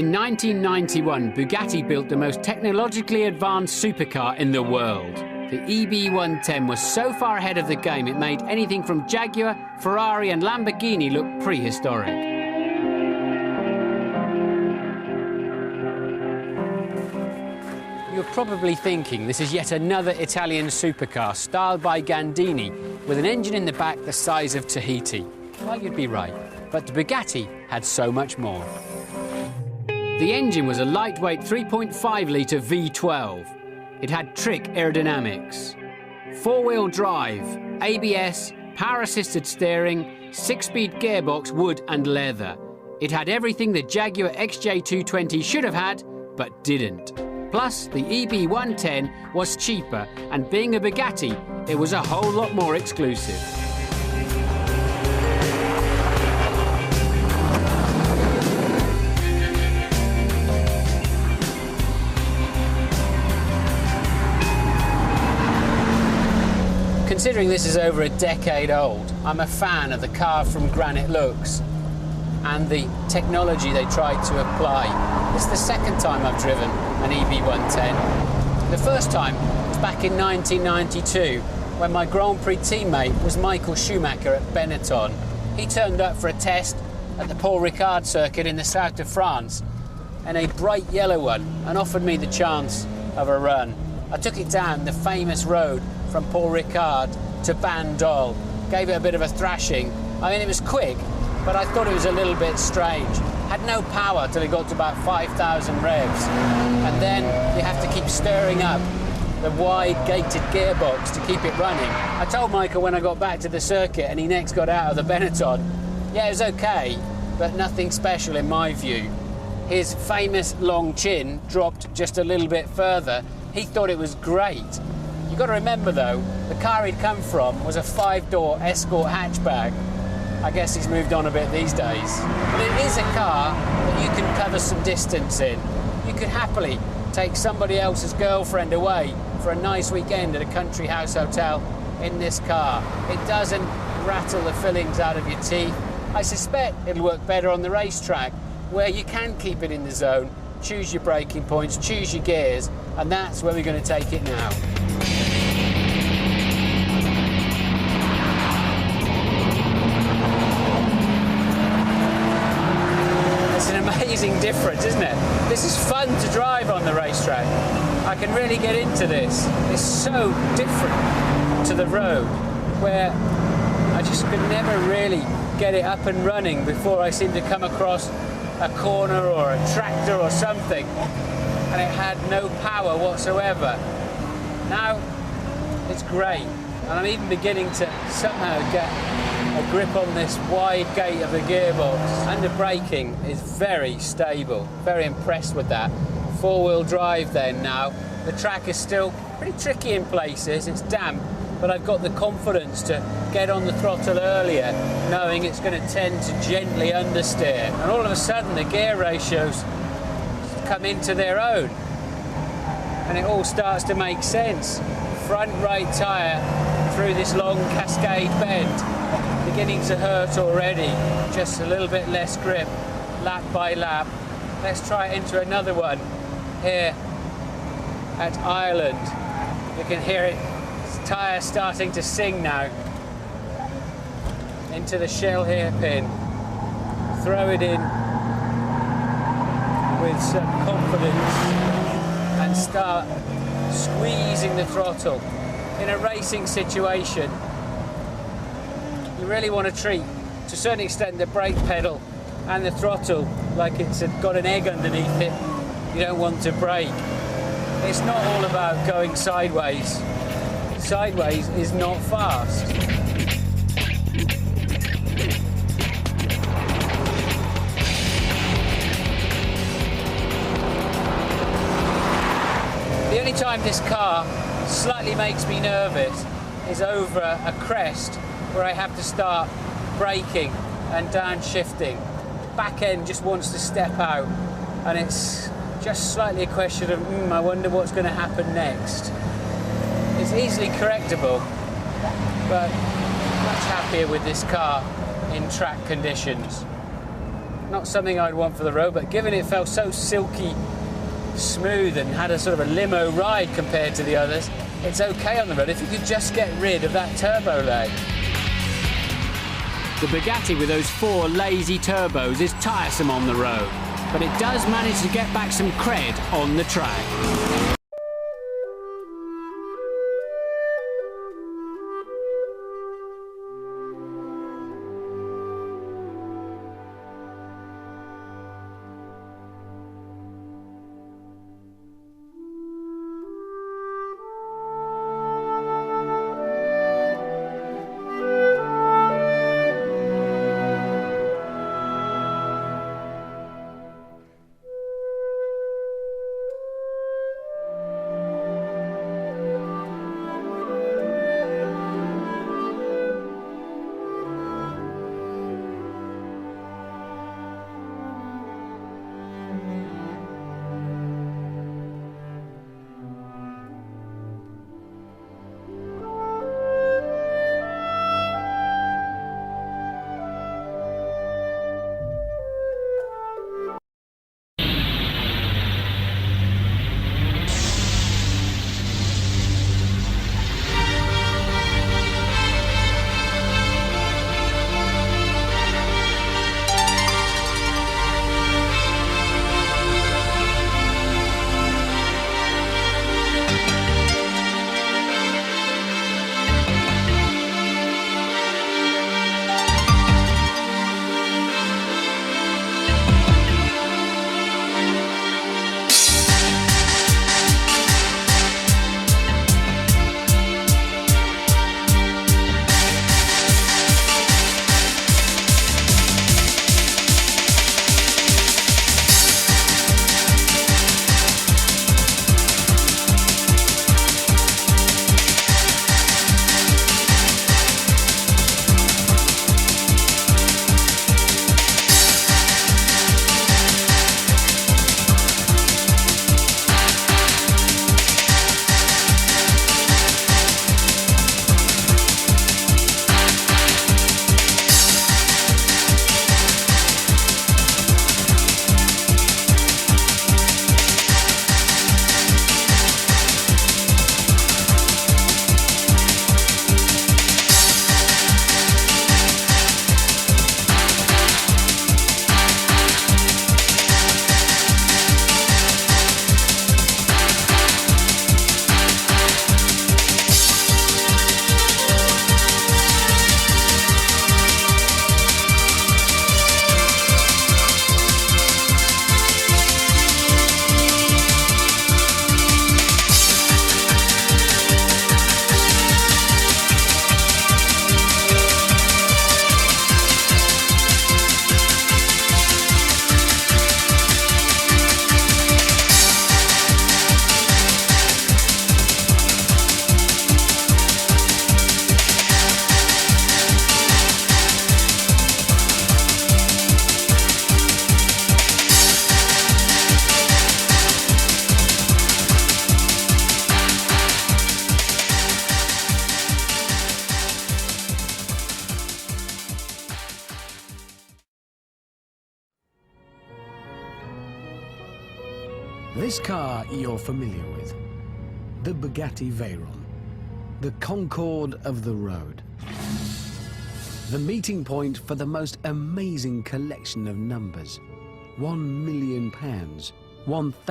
In 1991, Bugatti built the most technologically advanced supercar in the world. The EB110 was so far ahead of the game it made anything from Jaguar, Ferrari and Lamborghini look prehistoric. You're probably thinking this is yet another Italian supercar styled by Gandini with an engine in the back the size of Tahiti. Well, you'd be right, but the Bugatti had so much more. The engine was a lightweight 3.5-litre V12. It had trick aerodynamics, four-wheel drive, ABS, power-assisted steering, 6-speed gearbox, wood and leather. It had everything the Jaguar XJ220 should have had, but didn't. Plus, the EB110 was cheaper, and being a Bugatti, it was a whole lot more exclusive. Considering this is over a decade old, I'm a fan of the car from Granite looks and the technology they tried to apply. This is the second time I've driven an EB110. The first time was back in 1992 when my Grand Prix teammate was Michael Schumacher at Benetton. He turned up for a test at the Paul Ricard circuit in the south of France in a bright yellow one and offered me the chance of a run. I took it down the famous road from Paul Ricard to Bandol, gave it a bit of a thrashing. I mean, it was quick, but I thought it was a little bit strange. Had no power till it got to about 5,000 revs. And then you have to keep stirring up the wide gated gearbox to keep it running. I told Michael when I got back to the circuit and he next got out of the Benetton, yeah, it was okay, but nothing special in my view. His famous long chin dropped just a little bit further. He thought it was great. You've got to remember though, the car he'd come from was a 5-door Escort hatchback. I guess he's moved on a bit these days. But it is a car that you can cover some distance in. You could happily take somebody else's girlfriend away for a nice weekend at a country house hotel in this car. It doesn't rattle the fillings out of your teeth. I suspect it'll work better on the racetrack where you can keep it in the zone, choose your braking points, choose your gears, and that's where we're going to take it now. It's an amazing difference, isn't it? This is fun to drive on the racetrack. I can really get into this. It's so different to the road, where I just could never really get it up and running before I seemed to come across a corner or a tractor or something, and it had no power whatsoever. Now it's great, and I'm even beginning to somehow get a grip on this wide gate of the gearbox, and the braking is very stable. Very impressed with that. Four-wheel drive then now. The track is still pretty tricky in places, it's damp, but I've got the confidence to get on the throttle earlier, knowing it's going to tend to gently understeer. And all of a sudden the gear ratios come into their own, and it all starts to make sense. Front right tyre through this long cascade bend, beginning to hurt already, just a little bit less grip, lap by lap. Let's try it into another one here at Ireland. You can hear it, tyre starting to sing now. Into the shell hairpin, throw it in with some confidence and start squeezing the throttle. In a racing situation, you really want to treat, to a certain extent, the brake pedal and the throttle like it's got an egg underneath it. You don't want to brake. It's not all about going sideways. Sideways is not fast. The only time this car slightly makes me nervous is over a crest where I have to start braking and downshifting. Back end just wants to step out, and it's just slightly a question of, I wonder what's going to happen next. It's easily correctable, but much happier with this car in track conditions. Not something I'd want for the road, but given it felt so silky smooth and had a sort of a limo ride compared to the others, it's okay on the road if you could just get rid of that turbo lag. The Bugatti with those 4 lazy turbos is tiresome on the road, but it does manage to get back some cred on the track. This car you're familiar with, the Bugatti Veyron, the Concorde of the road. The meeting point for the most amazing collection of numbers. £1 million, 1,000